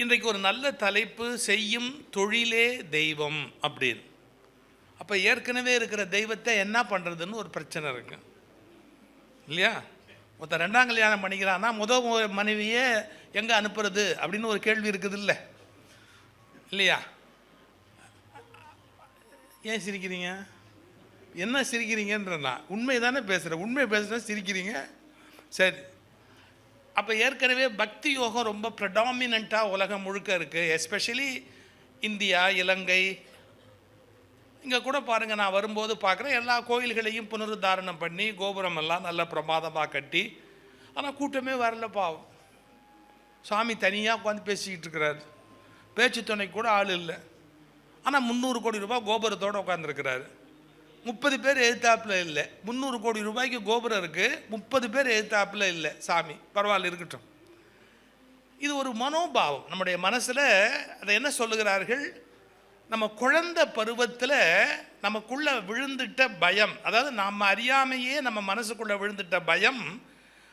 இன்றைக்கு ஒரு நல்ல தலைப்பு, செய்யும் தொழிலே தெய்வம் அப்படின்னு. அப்போ ஏற்கனவே இருக்கிற தெய்வத்தை என்ன பண்ணுறதுன்னு ஒரு பிரச்சனை இருக்கு இல்லையா? மொத்தம் ரெண்டாம் கல்யாணம் பண்ணிக்கிறான்னா முதல் மனைவியே எங்கே அனுப்புறது அப்படின்னு ஒரு கேள்வி இருக்குது இல்லையா? ஏன் சிரிக்கிறீங்க? என்ன சிரிக்கிறீங்கன்றா? உண்மை தானே பேசுகிறேன். உண்மை பேசுகிறேன், சிரிக்கிறீங்க. சரி, அப்போ ஏற்கனவே பக்தி யோகம் ரொம்ப ப்ரெடாமினண்ட்டாக உலகம் முழுக்க இருக்குது. எஸ்பெஷலி இந்தியா, இலங்கை. இங்கே கூட பாருங்கள், நான் வரும்போது பார்க்குறேன் எல்லா கோயில்களையும் புனருத்தாரணம் பண்ணி கோபுரம் எல்லாம் நல்ல பிரமாதமாக கட்டி, ஆனால் கூட்டமே வரல. பாவம், சாமி தனியாக உட்காந்து பேசிக்கிட்டு இருக்கிறாரு. பேச்சு துணை கூட ஆள் இல்லை. ஆனால் 300 கோடி ரூபாய் கோபுரத்தோடு உட்காந்துருக்கிறாரு. 30 பேர் எழுத்தாப்பில் இல்லை. 300 கோடி ரூபாய்க்கு கோபுரம் இருக்குது, 30 பேர் எழுத்தாப்பில் இல்லை. சாமி பரவாயில்ல, இருக்கட்டும். இது ஒரு மனோபாவம் நம்முடைய மனசில். அதை என்ன சொல்லுகிறார்கள்? நம்ம குழந்தை பருவத்தில் நமக்குள்ளே விழுந்துட்ட பயம், அதாவது நம்ம அறியாமையே நம்ம மனசுக்குள்ளே விழுந்துட்ட பயம்,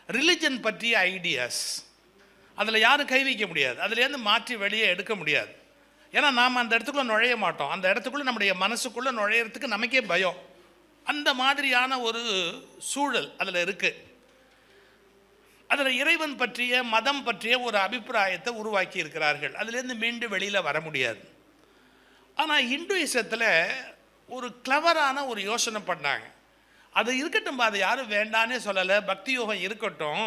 ரிலிஜன் பற்றிய ஐடியாஸ். அதில் யாரும் கை வைக்க முடியாது, அதுலேருந்து மாற்றி வெளியே எடுக்க முடியாது. ஏன்னா நாம் அந்த இடத்துக்குள்ளே நுழைய மாட்டோம். அந்த இடத்துக்குள்ளே நம்முடைய மனசுக்குள்ளே நுழையிறதுக்கு நமக்கே பயம். அந்த மாதிரியான ஒரு சூழல் அதில் இருக்குது. அதில் இறைவன் பற்றிய, மதம் பற்றிய ஒரு அபிப்பிராயத்தை உருவாக்கி இருக்கிறார்கள். அதுலேருந்து மீண்டும் வெளியில் வர முடியாது. ஆனால் இந்துயிசத்தில் ஒரு கிளவரான ஒரு யோசனை பண்ணாங்க. அது இருக்கட்டும், அதை யாரும் வேண்டானே சொல்லலை. பக்தி யோகம் இருக்கட்டும்,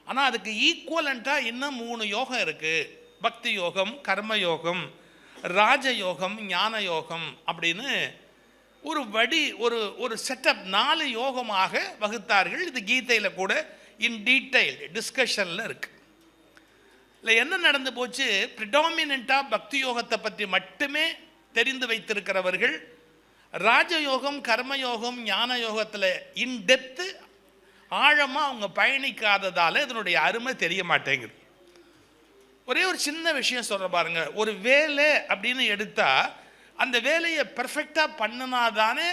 ஆனால் அதுக்கு ஈக்குவலண்ட்டாக இன்னும் 3 யோகம் இருக்குது. பக்தி யோகம், கர்ம யோகம், ராஜயோகம், ஞான யோகம் அப்படின்னு ஒரு ஒரு செட்டப் 4 யோகமாக வகுத்தார்கள். இது கீதையில் கூட இன் டீட்டெயில் டிஸ்கஷனில் இருக்குது. இல்லை என்ன நடந்து போச்சு? ப்ரிடாமினண்ட்டாக பக்தி யோகத்தை பற்றி மட்டுமே தெரிந்து வைத்திருக்கிறவர்கள் ராஜயோகம், கர்மயோகம், ஞான யோகத்தில் இன்டெப்த்து ஆழமாக அவங்க பயணிக்காததால் இதனுடைய அருமை தெரிய மாட்டேங்குது. ஒரே ஒரு சின்ன விஷயம் சொல்கிற பாருங்க. ஒரு வேலை அப்படின்னு எடுத்தால் அந்த வேலையை பர்ஃபெக்டாக பண்ணினாதானே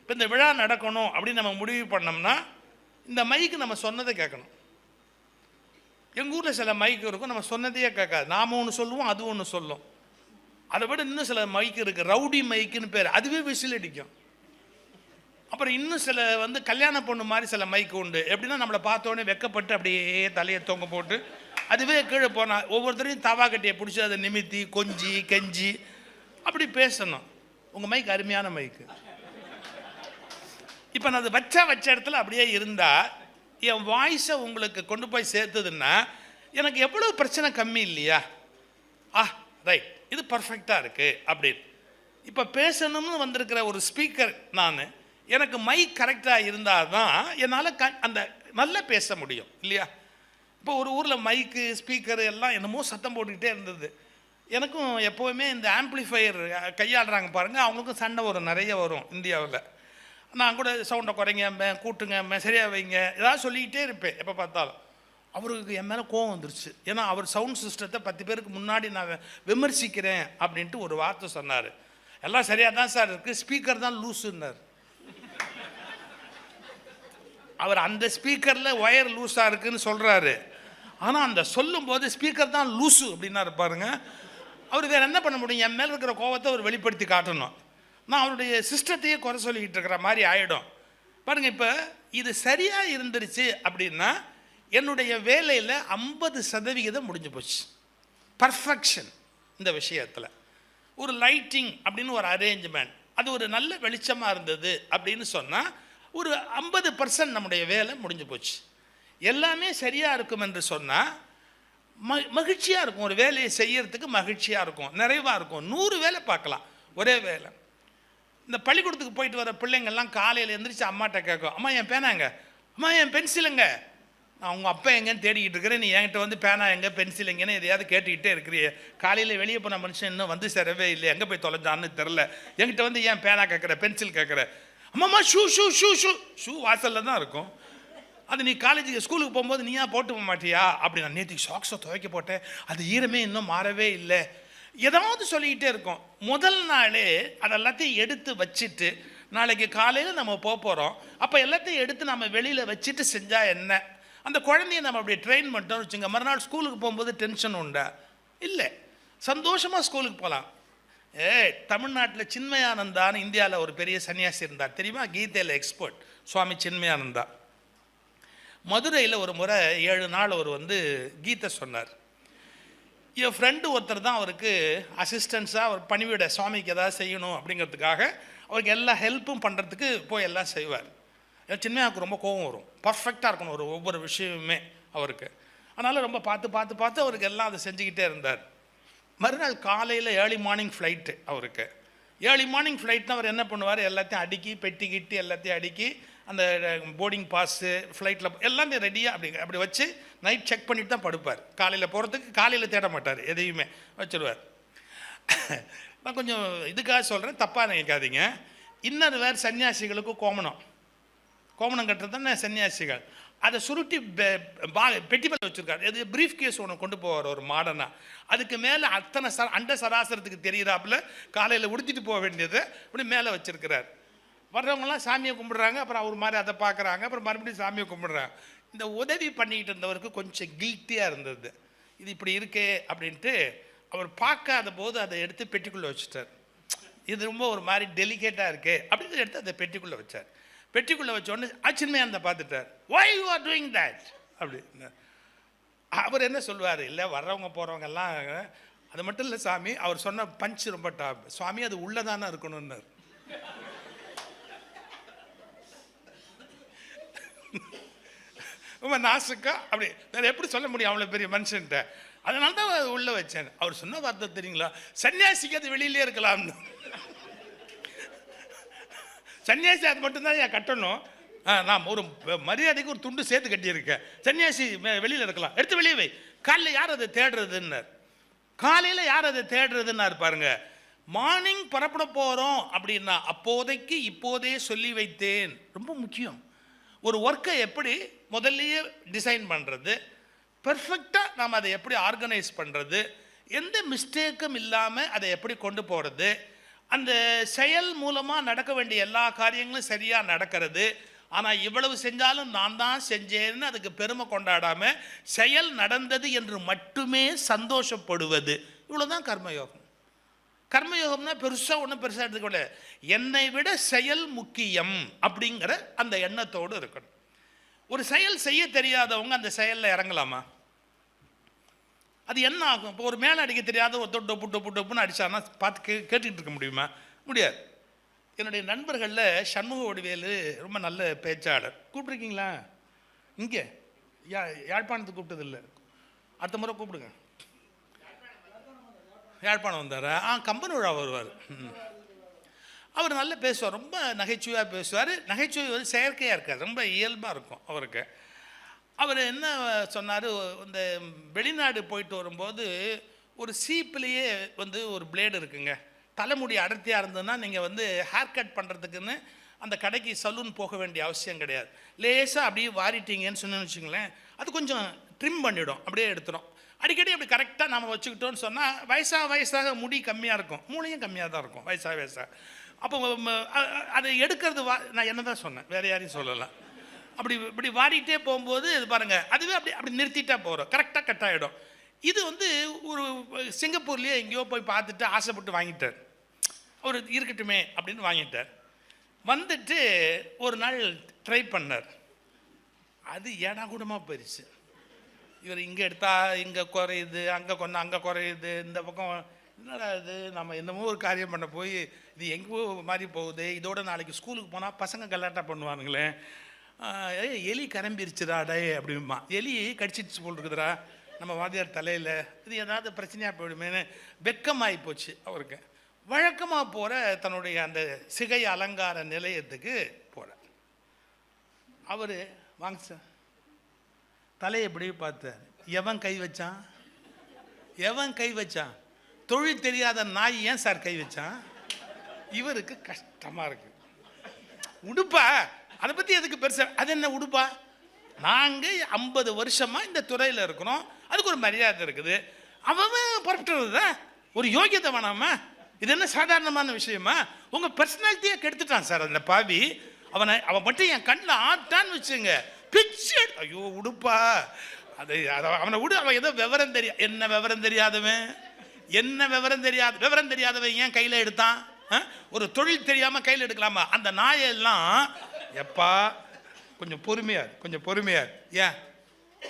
இப்போ இந்த விழா நடக்கணும் அப்படின்னு நம்ம முடிவு பண்ணோம்னா, இந்த மைக்கு நம்ம சொன்னதை கேட்கணும். எங்கள் ஊரில் சில மைக்கு இருக்கும், நம்ம சொன்னதையே கேட்காது. நாம் ஒன்று சொல்லுவோம், அது ஒன்று சொல்லும். அதை விட இன்னும் சில மைக்கு இருக்குது, ரவுடி மைக்குன்னு பேர். அதுவே விசில் அடிக்கும். அப்புறம் இன்னும் சில கல்யாண பொண்ணு மாதிரி சில மைக்கு உண்டு. எப்படின்னா நம்மளை பார்த்தோன்னே வெக்கப்பட்டு அப்படியே தலையை தொங்க போட்டு அதுவே கீழே போனால் ஒவ்வொருத்தரையும் தவா கட்டியை பிடிச்சி அதை நிமித்தி கொஞ்சி கெஞ்சி அப்படி பேசணும். உங்கள் மைக்கு அருமையான மைக்கு. இப்போ நான் அது வச்ச இடத்துல அப்படியே இருந்தால் என் வாய்ஸை உங்களுக்கு கொண்டு போய் சேர்த்துதுன்னா எனக்கு எவ்வளோ பிரச்சனை கம்மி இல்லையா? ரைட், இது பர்ஃபெக்டாக இருக்குது அப்படின்னு. இப்போ பேசணும்னு வந்திருக்கிற ஒரு ஸ்பீக்கர் நான், எனக்கு மைக் கரெக்டாக இருந்தால் தான் என்னால் அந்த நல்லா பேச முடியும் இல்லையா? இப்போ ஒரு ஊரில் மைக்கு, ஸ்பீக்கரு எல்லாம் என்னமோ சத்தம் போட்டுக்கிட்டே இருந்தது. எனக்கும் எப்போவுமே இந்த ஆம்ப்ளிஃபையர் கையாளுறாங்க பாருங்கள், அவங்களுக்கும் சண்டை வரும், நிறைய வரும் இந்தியாவில். நான் கூட சவுண்டை குறைங்க, கூட்டுங்க, சரியாக வைங்க, ஏதாவது சொல்லிக்கிட்டே இருப்பேன் எப்போ பார்த்தாலும். அவருக்கு என் மேலே கோவம் வந்துருச்சு. ஏன்னா அவர் சவுண்ட் சிஸ்டத்தை 10 பேருக்கு முன்னாடி நான் விமர்சிக்கிறேன் அப்படின்ட்டு ஒரு வார்த்தை சொன்னார். எல்லாம் சரியாக தான் சார் இருக்குது, ஸ்பீக்கர் தான் லூஸுன்னார். அவர் அந்த ஸ்பீக்கரில் ஒயர் லூஸாக இருக்குதுன்னு சொல்கிறாரு, ஆனால் அந்த சொல்லும்போது ஸ்பீக்கர் தான் லூஸு அப்படின்னா இருப்பாருங்க. அவர் வேறு என்ன பண்ண முடியும்? என் மேலே இருக்கிற கோவத்தை அவர் வெளிப்படுத்தி காட்டணும். நான் அவருடைய சிஸ்டத்தையே குறை சொல்லிக்கிட்டு இருக்கிற மாதிரி ஆகிடும் பாருங்கள். இப்போ இது சரியாக இருந்துருச்சு அப்படின்னா என்னுடைய வேலையில் 50% முடிஞ்சு போச்சு. பர்ஃபெக்ஷன் இந்த விஷயத்தில். ஒரு லைட்டிங் அப்படின்னு ஒரு அரேஞ்ச்மெண்ட், அது ஒரு நல்ல வெளிச்சமாக இருந்தது அப்படின்னு சொன்னால் ஒரு 50% நம்முடைய வேலை முடிஞ்சு போச்சு. எல்லாமே சரியாக இருக்கும் என்று சொன்னால் மகிழ்ச்சியாக இருக்கும். ஒரு வேலையை செய்யறதுக்கு மகிழ்ச்சியாக இருக்கும், நிறைவாக இருக்கும். 100 வேலை பார்க்கலாம் ஒரே வேலை. இந்த பள்ளிக்கூடத்துக்கு போயிட்டு வர பிள்ளைங்கள்லாம் காலையில் எழுந்திரிச்சு அம்மாட்ட கேட்கும், அம்மா என் பேனாங்க, அம்மா என் பென்சிலுங்க. நான் உங்கள் அப்பா எங்கேன்னு தேடிக்கிட்டு இருக்கிறேன், நீ என்கிட்ட பேனா எங்கே, பென்சில் எங்கேன்னு எதையாவது கேட்டுக்கிட்டே இருக்கிறியே. காலையில் வெளியே போன மனுஷன் இன்னும் சேரவே இல்லை, எங்கே போய் தொலைஞ்சான்னு தெரில. என்கிட்ட ஏன் பேனா கேட்குற, பென்சில் கேட்குற. அம்மாம்மா shoe shoe shoe shoe shoe வாசலில் தான் இருக்கும். அது நீ காலேஜுக்கு ஸ்கூலுக்கு போகும்போது நீயா போட்டு போக மாட்டியா? அப்படி நான் நேற்றுக்கு சாக்ஸை துவைக்க போட்டேன், அது ஈரமே இன்னும் மாறவே இல்லை. ஏதாவது சொல்லிக்கிட்டே இருக்கும். முதல் நாளே அதெல்லாத்தையும் எடுத்து வச்சுட்டு நாளைக்கு காலையில் நம்ம போகிறோம், அப்போ எல்லாத்தையும் எடுத்து நம்ம வெளியில் வச்சுட்டு செஞ்சால் என்ன? அந்த குழந்தைய நம்ம அப்படியே ட்ரெயின் பண்ணிட்டோம்னு வச்சுங்க, மறுநாள் ஸ்கூலுக்கு போகும்போது டென்ஷன் உண்டா? இல்லை. சந்தோஷமாக ஸ்கூலுக்கு போகலாம். தமிழ்நாட்டில் சின்மயானந்தான்னு இந்தியாவில் ஒரு பெரிய சன்னியாசி இருந்தார் தெரியுமா? கீதையில் எக்ஸ்பர்ட் சுவாமி சின்மயானந்தா. மதுரையில் ஒரு முறை 7 நாள் அவர் கீதை சொன்னார். என் ஃப்ரெண்டு ஒருத்தர் தான் அவருக்கு அசிஸ்டன்ஸாக அவர் பணிவிட சுவாமிக்கு எதாவது செய்யணும் அப்படிங்கிறதுக்காக அவருக்கு எல்லா ஹெல்ப்பும் பண்ணுறதுக்கு போய் எல்லாம் செய்வார். சின்மயாவுக்கு ரொம்ப கோபம் வரும், பர்ஃபெக்டாக இருக்கணும் ஒவ்வொரு விஷயமுமே அவருக்கு. அதனால் ரொம்ப பார்த்து அவருக்கு எல்லாம் அதை செஞ்சுக்கிட்டே இருந்தார். மறுநாள் காலையில் ஏர்லி மார்னிங் ஃப்ளைட்டு அவருக்கு. ஏர்லி மார்னிங் ஃப்ளைட்னா அவர் என்ன பண்ணுவார், எல்லாத்தையும் அடுக்கி பெட்டி கிட்டி எல்லாத்தையும் அடுக்கி அந்த போர்டிங் பாஸு ஃப்ளைட்டில் எல்லாத்தையும் ரெடியாக அப்படி வச்சு நைட் செக் பண்ணிட்டு தான் படுப்பார். காலையில் போகிறதுக்கு காலையில் தேட மாட்டார், எதையுமே வச்சுருவார். நான் கொஞ்சம் இதுக்காக சொல்கிறேன், தப்பாக நினைக்காதீங்க. இன்னொரு வேறு சன்னியாசிகளுக்கும் கோமணம் கட்டுறது தானே சன்னியாசிகள். அதை சுருட்டி பெட்டி மேலே வச்சுருக்காரு. அது ப்ரீஃப் கேஸ் ஒன்று கொண்டு போவார் ஒரு மாடனாக. அதுக்கு மேலே அத்தனை அண்ட சராசரத்துக்கு தெரிகிறாப்புல காலையில் உடுத்திட்டு போக வேண்டியது இப்படி மேலே வச்சுருக்கிறார். வர்றவங்களாம் சாமியை கும்பிடுறாங்க, அப்புறம் அவர் மாதிரி அதை பார்க்குறாங்க, அப்புறம் மறுபடியும் சாமியை கும்பிடுறாங்க. இந்த உதவி பண்ணிக்கிட்டு இருந்தவருக்கு கொஞ்சம் கில்ட்டியாக இருந்தது, இது இப்படி இருக்கே அப்படின்ட்டு. அவர் பார்க்காத போது அதை எடுத்து பெட்டிக்குள்ளே வச்சுட்டார். இது ரொம்ப ஒரு மாதிரி டெலிகேட்டாக இருக்கே அப்படின்னு எடுத்து அதை பெட்டிக்குள்ளே வச்சார். பெட்டிக்குள்ளே வச்ச உடனே Chinmayananda பார்த்துட்டார். why you are doing that அப்படின்னு. அவர் என்ன சொல்லுவார், இல்லை வர்றவங்க போகிறவங்க எல்லாம் அது மட்டும் இல்லை சாமி. அவர் சொன்ன பஞ்ச் ரொம்ப டாப். சுவாமி அது உள்ளதானே இருக்கணும்னார். ரொம்ப நாசுக்கா அப்படி வேற எப்படி சொல்ல முடியும் அவ்வளோ பெரிய மனுஷன்ட்ட. அதனால தான் உள்ள வச்சேன். அவர் சொன்ன வார்த்தை தெரியுங்களா, சன்னியாசிக்கு அது வெளியிலே இருக்கலாம்னு. சன்னியாசி அது மட்டும்தான் ஏன் கட்டணும், நான் ஒரு மரியாதைக்கு ஒரு துண்டு சேர்த்து கட்டியிருக்கேன். சன்னியாசி வெளியில் இருக்கலாம், எடுத்து வெளியே வை. காலையில் யார் அதை தேடுறதுன்னார். காலையில் யார் அதை தேடுறதுன்னாரு பாருங்க. மார்னிங் புறப்பட போகிறோம் அப்படின்னா அப்போதைக்கு இப்போதே சொல்லி வைத்தேன். ரொம்ப முக்கியம். ஒரு ஒர்க்கை எப்படி முதல்லையே டிசைன் பண்ணுறது, பெர்ஃபெக்டாக நாம் அதை எப்படி ஆர்கனைஸ் பண்ணுறது, எந்த மிஸ்டேக்கும் இல்லாமல் அதை எப்படி கொண்டு போகிறது, அந்த செயல் மூலமாக நடக்க வேண்டிய எல்லா காரியங்களும் சரியாக நடக்கிறது. ஆனால் இவ்வளவு செஞ்சாலும் நான் தான் செஞ்சேன்னு அதுக்கு பெருமை கொண்டாடாமல் செயல் நடந்தது என்று மட்டுமே சந்தோஷப்படுவது, இவ்வளோதான் கர்மயோகம். கர்மயோகம்னா பெருசாக ஒன்றும் பெருசாக எடுத்துக்கொள்ள, என்னை விட செயல் முக்கியம் அப்படிங்கிற அந்த எண்ணத்தோடு இருக்கணும். ஒரு செயல் செய்ய தெரியாதவங்க அந்த செயலில் இறங்கலாமா? அது என்ன ஆகும்? இப்போ ஒரு மேலே அடிக்க தெரியாத ஒரு டொப்புன்னு அடித்தான்னா பார்த்து கேட்டுக்கிட்டு இருக்க முடியுமா? முடியாது. என்னுடைய நண்பர்களில் சண்முக வடிவேலு ரொம்ப நல்ல பேச்சாளர். கூப்பிட்ருக்கீங்களா? இங்கே யாழ்ப்பாணத்துக்கு கூப்பிட்டதில்லை, அடுத்த முறை கூப்பிடுங்க. யாழ்ப்பாணம் வந்தார். கம்பன் விழா வருவார். அவர் நல்லா பேசுவார், ரொம்ப நகைச்சுவையாக பேசுவார். நகைச்சுவை செயற்கையாக இருக்காது, ரொம்ப இயல்பாக இருக்கும் அவருக்கு. அவர் என்ன சொன்னார், இந்த வெளிநாடு போயிட்டு வரும்போது ஒரு சீப்புலேயே ஒரு பிளேடு இருக்குங்க. தலைமுடி அடர்த்தியாக இருந்ததுன்னா நீங்கள் ஹேர் கட் பண்ணுறதுக்குன்னு அந்த கடைக்கு சலூன் போக வேண்டிய அவசியம் கிடையாது. லேசாக அப்படியே வாரிட்டீங்கன்னு சொன்னு வச்சுங்களேன், அது கொஞ்சம் ட்ரிம் பண்ணிவிடும், அப்படியே எடுத்துடும். அடிக்கடி அப்படி கரெக்டாக நம்ம வச்சுக்கிட்டோன்னு சொன்னால் வயசாக முடி கம்மியாக இருக்கும், மூளையும் கம்மியாக தான் இருக்கும் வயசாக. அப்போ அதை எடுக்கிறது நான் என்ன தான் சொன்னேன், வேறு யாரையும் சொல்லலாம். இப்படி வாடிட்டே போகும்போது இது பாருங்கள், அதுவே அப்படி நிறுத்திட்டா போகிறோம், கரெக்டாக கட் ஆகிடும். இது ஒரு சிங்கப்பூர்லேயே எங்கேயோ போய் பார்த்துட்டு ஆசைப்பட்டு வாங்கிட்டார். அவர் இருக்கட்டுமே அப்படின்னு வாங்கிட்டார். வந்துட்டு ஒரு நாள் ட்ரை பண்ணார். அது ஏடா கூடமாக போயிடுச்சு. இவர் இங்கே எடுத்தால் இங்கே குறையுது, அங்கே கொண்டா அங்கே குறையுது, இந்த பக்கம் என்னடா இது, நம்ம என்னமோ ஒரு காரியம் பண்ண போய் இது எங்கேயோ மாதிரி போகுது. இதோட நாளைக்கு ஸ்கூலுக்கு போனால் பசங்க கலாட்டா பண்ணுவானுங்களே, எலி கரம்பிருச்சுடாடே அப்படிமா, எலி கடிச்சிடுச்சு போல் இருக்குதுடா நம்ம வாத்தியார் தலையில், இது ஏதாவது பிரச்சனையாக போயிடுமேனு வெக்கமாகி போச்சு அவருக்கு. வழக்கமாக போகிற தன்னுடைய அந்த சிகை அலங்கார நிலையத்துக்கு போகிறார். அவர் வாங்க சார், தலையை எப்படி பார்த்தார். எவன் கை வச்சான்? தொழில் தெரியாத நாய் ஏன் சார் கை வச்சான்? இவருக்கு கஷ்டமாக இருக்கு. உடுப்பா, அதை பற்றி எதுக்கு பெருசா, அது என்ன உடுப்பா? நாங்கள் 50 வருஷமாக இந்த துறையில் இருக்கிறோம், அதுக்கு ஒரு மரியாதை இருக்குது. அவன் புறப்பட்டுறது ஒரு யோகியத்தை வேணாமா? இது என்ன சாதாரணமான விஷயமா? உங்கள் பர்சனாலிட்டியை கெடுத்துட்டான் சார் அந்த பாவி. அவன் மட்டும் என் கண்ணில் ஆட்டான்னு வச்சுங்க, பிச்சு. ஐயோ உடுப்பா, அவனை விடு, அவன் ஏதோ விவரம் என்ன விவரம் தெரியாதவன், என்ன விவரம் தெரியாதவன் ஏன் கையில் எடுத்தான்? ஒரு தொழில் தெரியாமல் கையில் எடுக்கலாமா? அந்த நாயெல்லாம் எப்பா கொஞ்சம் பொறுமையார் ஏன்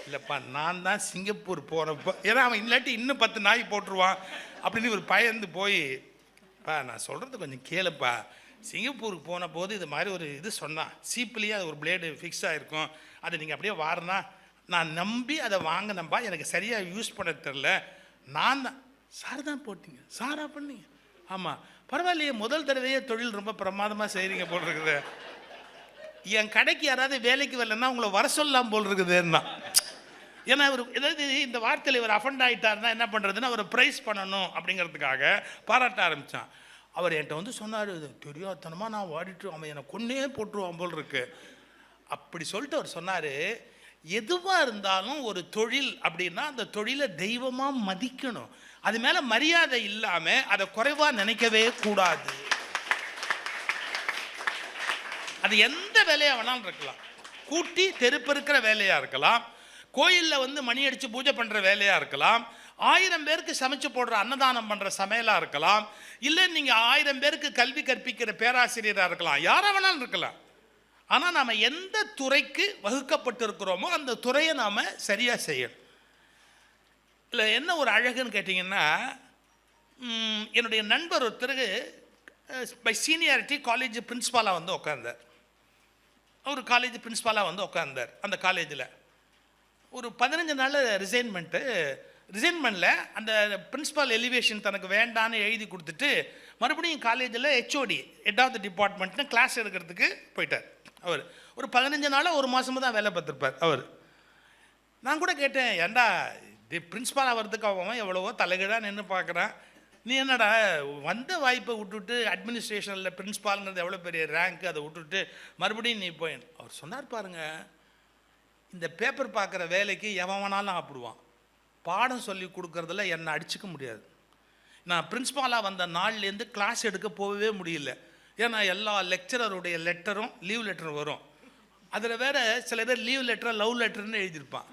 இல்லைப்பா, நான் தான் சிங்கப்பூர் போனப்போ, ஏன்னா அவன் இல்லாட்டி இன்னும் 10 நாய் போட்டுருவான் அப்படின்னு ஒரு பயந்து போய், நான் சொல்கிறது கொஞ்சம் கேளுப்பா, சிங்கப்பூருக்கு போன போது இது மாதிரி ஒரு இது சொன்னான், சீப்புலேயே அது ஒரு பிளேடு ஃபிக்ஸ் ஆகிருக்கும், அதை நீங்கள் அப்படியே வாரினா நான் நம்பி அதை வாங்கினப்பா, எனக்கு சரியாக யூஸ் பண்ண தெரில, நான் தான். சார் தான் போட்டிங்க, சாரா பண்ணீங்க? ஆமாம். பரவாயில்லையே, முதல் தடவையே தொழில் ரொம்ப பிரமாதமாக செய்கிறீங்க போல் இருக்குது. என் கடைக்கு யாராவது வேலைக்கு வரலன்னா உங்களை வர சொல்லலாம் போல் இருக்குதுன்னா. ஏன்னா இவர் ஏதாவது இந்த வார்த்தையில் இவர் அஃபண்ட் ஆகிட்டாருன்னா என்ன பண்ணுறதுன்னு அவரை ப்ரைஸ் பண்ணணும் அப்படிங்கிறதுக்காக பாராட்ட ஆரம்பித்தான். அவர் என்கிட்ட வந்து சொன்னார், தெரியாதனமாக நான் வாடிட்டு அவன் என்னை கொன்னே போட்டுருவான் போல் இருக்கு அப்படி சொல்லிட்டு அவர் சொன்னார், எதுவாக இருந்தாலும் ஒரு தொழில் அப்படின்னா அந்த தொழிலை தெய்வமாக மதிக்கணும், அது மேலே மரியாதை இல்லாமல் அதை குறைவாக நினைக்கவே கூடாது. அது எந்த வேலையாக வேணாலும் இருக்கலாம், கூட்டி தெருப்பெருக்கிற வேலையாக இருக்கலாம், கோயிலில் வந்து மணி அடித்து பூஜை பண்ணுற வேலையாக இருக்கலாம், 1000 பேருக்கு சமைச்சு போடுற அன்னதானம் பண்ணுற சமையலாக இருக்கலாம், இல்லை நீங்கள் 1000 பேருக்கு கல்வி கற்பிக்கிற பேராசிரியராக இருக்கலாம், யாராக வேணாலும் இருக்கலாம். ஆனால் நாம் எந்த துறைக்கு வகுக்கப்பட்டிருக்கிறோமோ அந்த துறையை நாம் சரியாக செய்யணும். இல்லை என்ன ஒரு அழகுன்னு கேட்டிங்கன்னா, என்னுடைய நண்பர் ஒருத்தருக்கு பை சீனியாரிட்டி காலேஜ் பிரின்ஸ்பாலாக வந்து உட்காந்தார். அவர் காலேஜ் பிரின்ஸ்பாலாக வந்து உட்காந்தார். அந்த காலேஜில் ஒரு 15 நாள் ரிசைன்மெண்ட்டில் அந்த பிரின்ஸ்பால் எலிவேஷன் தனக்கு வேண்டான்னு எழுதி கொடுத்துட்டு மறுபடியும் காலேஜில் ஹெச்ஓடி ஹெட் ஆஃப் த டிபார்ட்மெண்ட்னு கிளாஸ் எடுக்கிறதுக்கு போயிட்டார். அவர் ஒரு 15 நாளாக 1 மாதமாக தான் வேலை பார்த்துருப்பார் அவர். நான் கூட கேட்டேன், ஏண்டா இது பிரின்ஸ்பால் ஆகிறதுக்கு அவன் எவ்வளவோ தலைகீழாக நின்று பார்க்குறான், நீ என்னடா வந்த வாய்ப்பை விட்டுவிட்டு அட்மினிஸ்ட்ரேஷனில் பிரின்ஸ்பாலுங்கிறது எவ்வளோ பெரிய ரேங்க்கு, அதை விட்டுவிட்டு மறுபடியும் நீ போய். அவர் சொன்னார் பாருங்க, இந்த பேப்பர் பார்க்குற வேலைக்கு எவன் வேணாலும் ஆப்பிடுவான், பாடம் சொல்லி கொடுக்குறதுல என்னை அடிச்சுக்க முடியாது. நான் பிரின்ஸ்பாலாக வந்த நாள்லேருந்து கிளாஸ் எடுக்க போகவே முடியல. ஏன்னா எல்லா லெக்சரருடைய லெட்டரும் லீவ் லெட்டரும் வரும். அதில் வேறு சில பேர் லீவ் லெட்டரை லவ் லெட்டர்னு எழுதியிருப்பான்.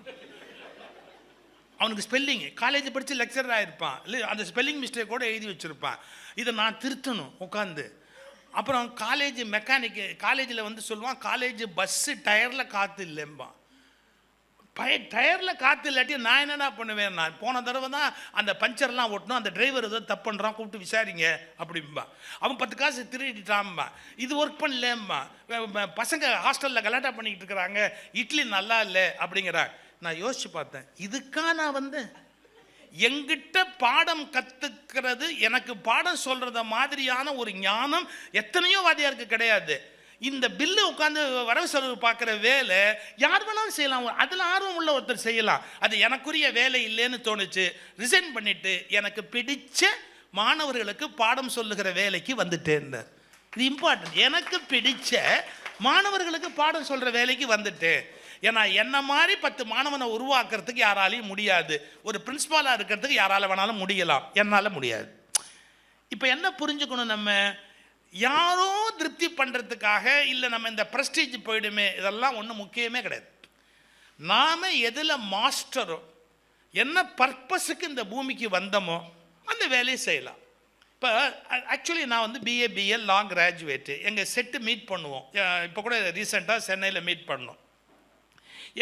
அவனுக்கு ஸ்பெல்லிங் காலேஜ் படித்து லெக்சராக இருப்பான், இல்லை அந்த ஸ்பெல்லிங் மிஸ்டேக் கூட எழுதி வச்சுருப்பான். இதை நான் திருத்தணும் உட்காந்து. அப்புறம் காலேஜ் மெக்கானிக்கு காலேஜில் வந்து சொல்லுவான், காலேஜ் பஸ்ஸு டயரில் காற்று இல்லைம்பான். டயரில் காற்று இல்லாட்டி நான் என்னென்ன பண்ணுவேன், நான் போன தடவை தான் அந்த பஞ்சர்லாம் ஓட்டணும், அந்த டிரைவர் ஏதோ தப்பு பண்ணுறான், கூப்பிட்டு விசாரிங்க அப்படிம்பா. அவன் 10 காசு திருடிட்டான்பா, இது ஒர்க் பண்ணலேம்பா, பசங்க ஹாஸ்டலில் கலாட்டா பண்ணிக்கிட்டு இருக்கிறாங்க, இட்லி நல்லா இல்லை அப்படிங்கிறாங்க. நான் யோசிச்சு பார்த்தேன், இதுக்கா நான் வந்து எங்கிட்ட பாடம் கற்றுக்கிறது, எனக்கு பாடம் சொல்கிறத மாதிரியான ஒரு ஞானம் எத்தனையோ வாதியாருக்கு கிடையாது. இந்த பில்லு உட்காந்து வரவு செலவு பார்க்குற வேலை யார் வேணாலும் செய்யலாம், அதில் ஆர்வம் உள்ள ஒருத்தர் செய்யலாம். அது எனக்குரிய வேலை இல்லைன்னு தோணுச்சு, ரிசைன் பண்ணிவிட்டு எனக்கு பிடிச்ச மாணவர்களுக்கு பாடம் சொல்லுகிற வேலைக்கு வந்துட்டேன். இது இம்பார்ட்டன்ட். எனக்கு பிடிச்ச மாணவர்களுக்கு பாடம் சொல்கிற வேலைக்கு வந்துட்டேன். ஏன்னா என்ன மாதிரி 10 மாணவனை உருவாக்குறதுக்கு யாராலையும் முடியாது, ஒரு பிரின்ஸ்பாலாக இருக்கிறதுக்கு யாரால வேணாலும் முடியலாம், என்னால் முடியாது. இப்போ என்ன புரிஞ்சுக்கணும், நம்ம யாரோ திருப்தி பண்ணுறதுக்காக இல்லை நம்ம இந்த ப்ரெஸ்டீஜ் போயிடுமே, இதெல்லாம் ஒன்றும் முக்கியமே கிடையாது. நாம் எதில் மாஸ்டரோ, என்ன பர்பஸுக்கு இந்த பூமிக்கு வந்தோமோ அந்த வேலையை செய்யலாம். இப்போ ஆக்சுவலி நான் வந்து பிஏ லா கிராஜுவேட்டு. எங்கள் செட்டு மீட் பண்ணுவோம். இப்போ கூட ரீசெண்டாக சென்னையில் மீட் பண்ணோம்.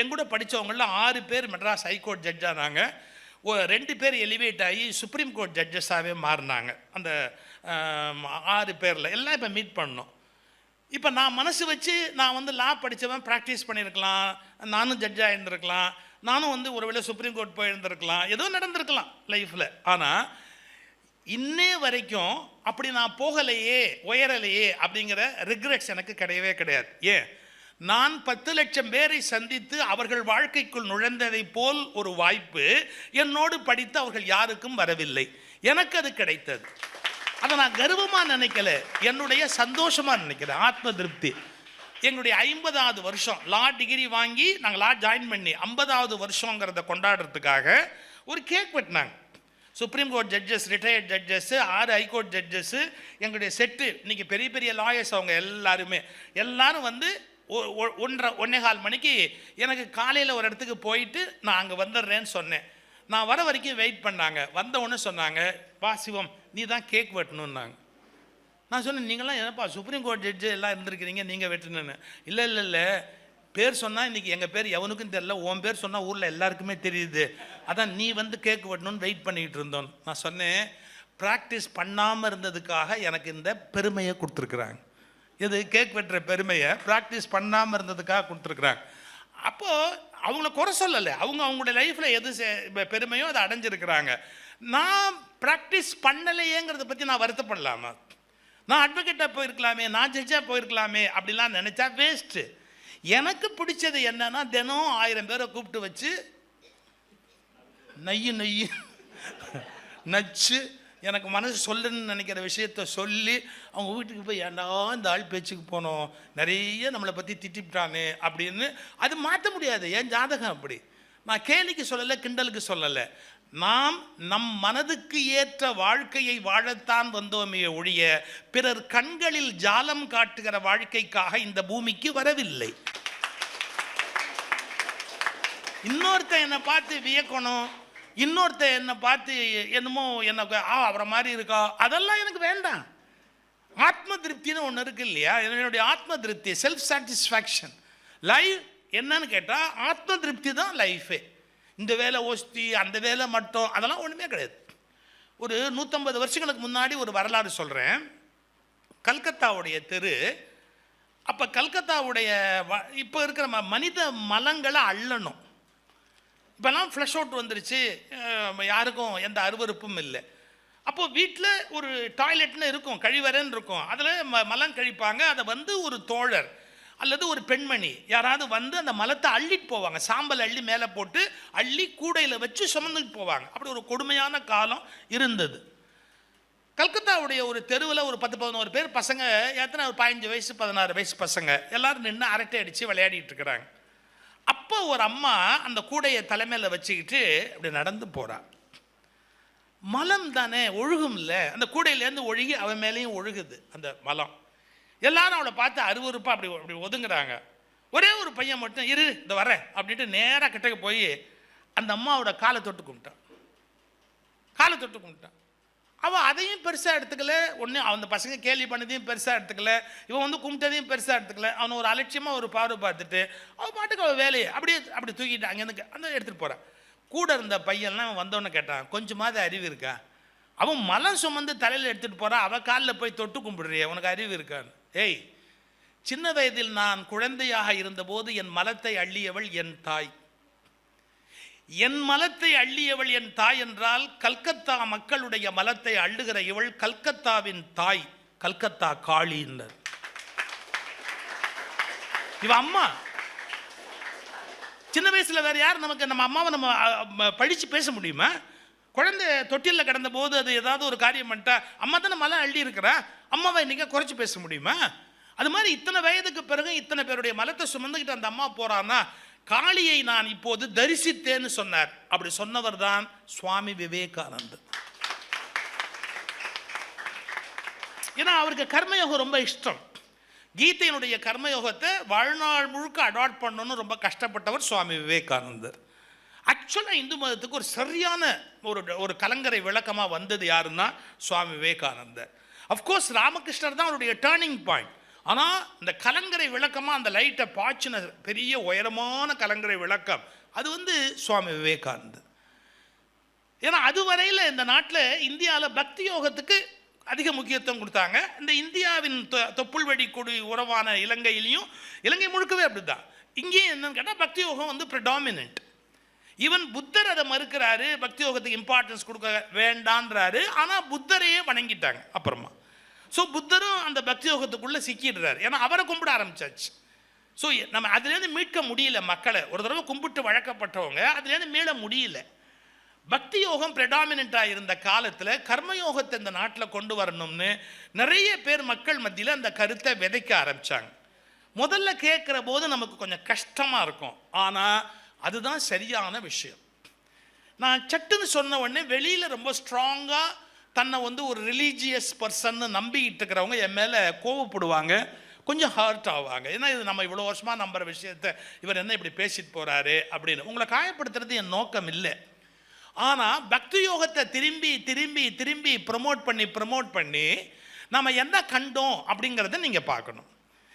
எங்கூட படித்தவங்களில் 6 பேர் மெட்ராஸ் ஹைகோர்ட் ஜட்ஜானாங்க, 2 பேர் எலிவேட் ஆகி சுப்ரீம் கோர்ட் ஜட்ஜஸாகவே மாறினாங்க. அந்த 6 பேரில் எல்லாம் இப்போ மீட் பண்ணோம். இப்போ நான் மனசு வச்சு நான் வந்து லா படித்தவன் ப்ராக்டிஸ் பண்ணியிருக்கலாம், நானும் ஜட்ஜாக இருந்திருக்கலாம், நானும் வந்து ஒருவேளை சுப்ரீம் கோர்ட் போயிருந்திருக்கலாம், ஏதோ நடந்திருக்கலாம் லைஃப்பில். ஆனால் இன்னே வரைக்கும் அப்படி நான் போகலையே, உயரலையே அப்படிங்கிற ரிக்ரெட்ஸ் எனக்கு கிடையவே கிடையாது. ஏன், நான் 10 லட்சம் பேரை சந்தித்து அவர்கள் வாழ்க்கைக்குள் நுழைந்ததை போல் ஒரு வாய்ப்பு என்னோடு படித்து அவர்கள் யாருக்கும் வரவில்லை. எனக்கு அது கிடைத்தது. அதை நான் கர்வமாக நினைக்கல, என்னுடைய சந்தோஷமாக நினைக்கிறேன், ஆத்ம திருப்தி. எங்களுடைய 50வது வருஷம் லா டிகிரி வாங்கி நாங்கள் லா ஜாயின் பண்ணி 50வது வருஷங்கிறத கொண்டாடுறதுக்காக ஒரு கேக் வெட்டினாங்க. Supreme court judges, retired judges, 6 high court judges, எங்களுடைய செட்டு, இன்றைக்கி பெரிய பெரிய லாயர்ஸ், அவங்க எல்லாரும் வந்து 1:30 1:15 மணிக்கு எனக்கு காலையில் ஒரு இடத்துக்கு போயிட்டு நான் அங்கே வந்துடுறேன்னு சொன்னேன். நான் வர வரைக்கும் வெயிட் பண்ணாங்க. வந்த உடனே சொன்னாங்க, வா சிவம் நீ தான் கேக் வெட்டணுன்னாங்க. நான் சொன்னேன், நீங்களாம் என்னப்பா சுப்ரீம் கோர்ட் ஜட்ஜு எல்லாம் இருந்திருக்கிறீங்க, நீங்கள் வெட்டணுன்னு. இல்லை பேர் சொன்னால் இன்றைக்கி எங்கள் பேர் எவனுக்கும் தெரியல, உன் பேர் சொன்னால் ஊரில் எல்லாருக்குமே தெரியுது, அதான் நீ வந்து கேக் வெட்டணும்னு வெயிட் பண்ணிக்கிட்டு இருந்தோம். நான் சொன்னேன், ப்ராக்டிஸ் பண்ணாமல் இருந்ததுக்காக எனக்கு இந்த பெருமையை கொடுத்துருக்குறாங்க. இது கேக் வெட்டுற பெருமையை ப்ராக்டிஸ் பண்ணாமல் இருந்ததுக்காக கொடுத்துருக்குறாங்க. அப்போது அவங்கள குறை சொல்லலை, அவங்களுடைய லைஃப்பில் எது பெருமையோ அதை அடைஞ்சிருக்கிறாங்க. நான் ப்ராக்டிஸ் பண்ணலையேங்கிறத பற்றி நான் வருத்தப்படலாமா? நான் அட்வொகேட்டாக போயிருக்கலாமே, நான் ஜட்ஜாக போயிருக்கலாமே அப்படிலாம் நினச்சா வேஸ்ட்டு. எனக்கு பிடிச்சது என்னன்னா, தினம் 1000 பேரை கூப்பிட்டு வச்சு நெய்யு நச்சு எனக்கு மனசு சொல்லுன்னு நினைக்கிற விஷயத்த சொல்லி அவங்க வீட்டுக்கு போய் ஏண்டா இந்த ஆள் பேச்சுக்கு போனோம், நிறைய நம்மளை பற்றி திட்டிவிட்டானே அப்படின்னு. அது மாற்ற முடியாது, என் ஜாதகம் அப்படி. நான் கேலிக்கு சொல்லலை, கிண்டலுக்கு சொல்லலை. நாம் நம் மனதுக்கு ஏற்ற வாழ்க்கையை வாழத்தான் வந்தோமே ஒழிய பிறர் கண்களில் ஜாலம் காட்டுகிற வாழ்க்கைக்காக இந்த பூமிக்கு வரவில்லை. இன்னொருத்த என்னை பார்த்து வியக்கணும், இன்னொருத்த என்னை பார்த்து என்னமோ எனக்கு அவரை மாதிரி இருக்கா, அதெல்லாம் எனக்கு வேண்டாம். ஆத்ம திருப்தின்னு ஒன்று இருக்கு இல்லையா? என்னுடைய ஆத்ம திருப்தி, செல்ஃப் சாட்டிஸ்ஃபேக்ஷன். லைஃப் என்னன்னு கேட்டால் ஆத்ம திருப்தி தான் லைஃபே. இந்த வேலை ஓஸ்தி, அந்த வேலை மட்டும், அதெல்லாம் ஒன்றுமே கிடையாது. ஒரு 150 வருஷங்களுக்கு முன்னாடி ஒரு வரலாறு சொல்கிறேன். கல்கத்தாவுடைய தெரு, அப்போ கல்கத்தாவுடைய இப்போ இருக்கிற மனித மலங்களை அள்ளணும். இப்போலாம் ஃப்ளஷ் அவுட் வந்துருச்சு, யாருக்கும் எந்த அருவருப்பும் இல்லை. அப்போது வீட்டில் ஒரு டாய்லெட்னு இருக்கும், கழிவறைன்னு இருக்கும், அதில் மலம் கழிப்பாங்க. அதை வந்து ஒரு தோழர் அல்லது ஒரு பெண்மணி யாராவது வந்து அந்த மலத்தை அள்ளிட்டு போவாங்க. சாம்பல் அள்ளி மேலே போட்டு அள்ளி கூடையில் வச்சு சுமந்துட்டு போவாங்க. அப்படி ஒரு கொடுமையான காலம் இருந்தது. கல்கத்தாவுடைய ஒரு தெருவில் ஒரு 10-11 பேர் பசங்க, எத்தனை ஒரு 15 வயசு 16 வயசு பசங்க எல்லோரும் நின்று அரட்டை அடித்து விளையாடிட்டு இருக்கிறாங்க. அப்போ ஒரு அம்மா அந்த கூடையை தலைமையில் வச்சுக்கிட்டு அப்படி நடந்து போகிறாள். மலம் தானே ஒழுகும் இல்லை, அந்த கூடையிலேருந்து ஒழுகி அவன் மேலேயும் ஒழுகுது அந்த மலம். எல்லாரும் அவளை பார்த்து அருவருப்பாக அப்படி ஒதுங்குறாங்க. ஒரே ஒரு பையன் மட்டும் இரு இந்த வரேன் அப்படின்ட்டு நேராக கிட்டக்க போய் அந்த அம்மாவோட காலை தொட்டு கும்பிட்டான். அவன் அதையும் பெருசாக எடுத்துக்கல. ஒன்று அந்த பசங்க கேலி பண்ணதையும் பெருசாக எடுத்துக்கல, இவன் வந்து கும்பிட்டதையும் பெருசாக எடுத்துக்கல. அவனை ஒரு அலட்சியமாக ஒரு பார்வை பார்த்துட்டு அவன் பாட்டுக்கு அவள் வேலையை அப்படி தூக்கிட்டு அங்கேருந்து அந்த எடுத்துகிட்டு போகிறான். கூட இருந்த பையன்லாம் வந்தோன்னு கேட்டான், கொஞ்சமாவது அறிவு இருக்கா? அவன் மலம் சுமந்து தலையில் எடுத்துகிட்டு போகிறான், அவள் காலில் போய் தொட்டு கும்பிடுறிய, உனக்கு அறிவு இருக்கான்னு? ஏய், சின்ன வயதில் நான் குழந்தையாக இருந்தபோது என் மலத்தை அள்ளியவள் என் தாய். என் மலத்தை அள்ளியவள் என் தாய் என்றால் கல்கத்தா மக்களுடைய மலத்தை அள்ளுகிற இவள் கல்கத்தாவின் தாய், கல்கத்தா காளி என்றார். இவ அம்மா. சின்ன வயசுல வேற யார் நமக்கு நம்ம அம்மாவை நம்ம படிச்சு பேச முடியுமா? குழந்தை தொட்டிலில் கிடந்த போது அது ஏதாவது ஒரு காரியம் பண்ணிட்டா அம்மா தானே மலை அள்ளி இருக்கிறா, அம்மாவை இன்னைக்கு குறைச்சி பேச முடியுமா? அது மாதிரி இத்தனை வயதுக்கு பிறகு இத்தனை பேருடைய மலத்தை சுமந்துக்கிட்டு அந்த அம்மா போறான்னா, காளியை நான் இப்போது தரிசித்தேன்னு சொன்னார். அப்படி சொன்னவர் தான் சுவாமி விவேகானந்தர். ஏன்னா அவருக்கு கர்மயோகம் ரொம்ப இஷ்டம். கீதையினுடைய கர்மயோகத்தை வாழ்நாள் முழுக்க அடாப்ட் பண்ணணும்னு ரொம்ப கஷ்டப்பட்டவர் சுவாமி விவேகானந்தர். ஆக்சுவலாக இந்து மதத்துக்கு ஒரு சரியான ஒரு கலங்கரை விளக்கமாக வந்தது யாருன்னா சுவாமி விவேகானந்தர். அஃப்கோர்ஸ் ராமகிருஷ்ணர் தான் அவருடைய டேர்னிங் பாயிண்ட். ஆனால் இந்த கலங்கரை விளக்கமாக அந்த லைட்டை பாய்ச்சின பெரிய உயரமான கலங்கரை விளக்கம் அது வந்து சுவாமி விவேகானந்தர். ஏன்னா அதுவரையில் இந்த நாட்டில் இந்தியாவில் பக்தி யோகத்துக்கு அதிக முக்கியத்துவம் கொடுத்தாங்க. இந்த இந்தியாவின் தொப்புள் வழி கொடி உறவான இலங்கையிலையும், இலங்கை முழுக்கவே அப்படி தான். இங்கேயும் என்னன்னு கேட்டால் பக்தி யோகம் வந்து ப்ரிடாமினன்ட். ஈவன் புத்தர் அதை மறுக்கிறாரு, பக்தி யோகத்துக்கு இம்பார்ட்டன்ஸ் கொடுக்க வேண்டான்றாரு. ஆனால் புத்தரையே வணங்கிட்டாங்க அப்புறமா. ஸோ புத்தரும் அந்த பக்தி யோகத்துக்குள்ளே சிக்கிடுறாரு. ஏன்னா அவரை கும்பிட ஆரம்பிச்சாச்சு. ஸோ நம்ம அதுலேருந்து மீட்க முடியல மக்களை. ஒரு தடவை கும்பிட்டு வழக்கப்பட்டவங்க அதுலேருந்து மீள முடியல. பக்தி யோகம் ப்ரெடாமினண்ட்டாக இருந்த காலத்தில் கர்மயோகத்தை இந்த நாட்டில் கொண்டு வரணும்னு நிறைய பேர் மக்கள் மத்தியில் அந்த கருத்தை விதைக்க ஆரம்பித்தாங்க. முதல்ல கேட்குற போது நமக்கு கொஞ்சம் கஷ்டமாக இருக்கும், ஆனால் அதுதான் சரியான விஷயம். நான் சட்டுன்னு சொன்ன உடனே வெளியில் ரொம்ப ஸ்ட்ராங்காக தன்னை வந்து ஒரு ரிலீஜியஸ் பர்சன்னு நம்பிக்கிட்டு இருக்கிறவங்க என் மேலே கோவப்படுவாங்க, கொஞ்சம் ஹர்ட் ஆவாங்க. ஏன்னா இது நம்ம இவ்வளோ வருஷமாக நம்புகிற விஷயத்தை இவர் என்ன இப்படி பேசிட்டு போகிறாரு அப்படின்னு. உங்களை காயப்படுத்துறது என் நோக்கம் இல்லை. ஆனால் பக்தி யோகத்தை திரும்பி திரும்பி திரும்பி ப்ரமோட் பண்ணி நம்ம என்ன கண்டோம் அப்படிங்கிறத நீங்கள் பார்க்கணும்.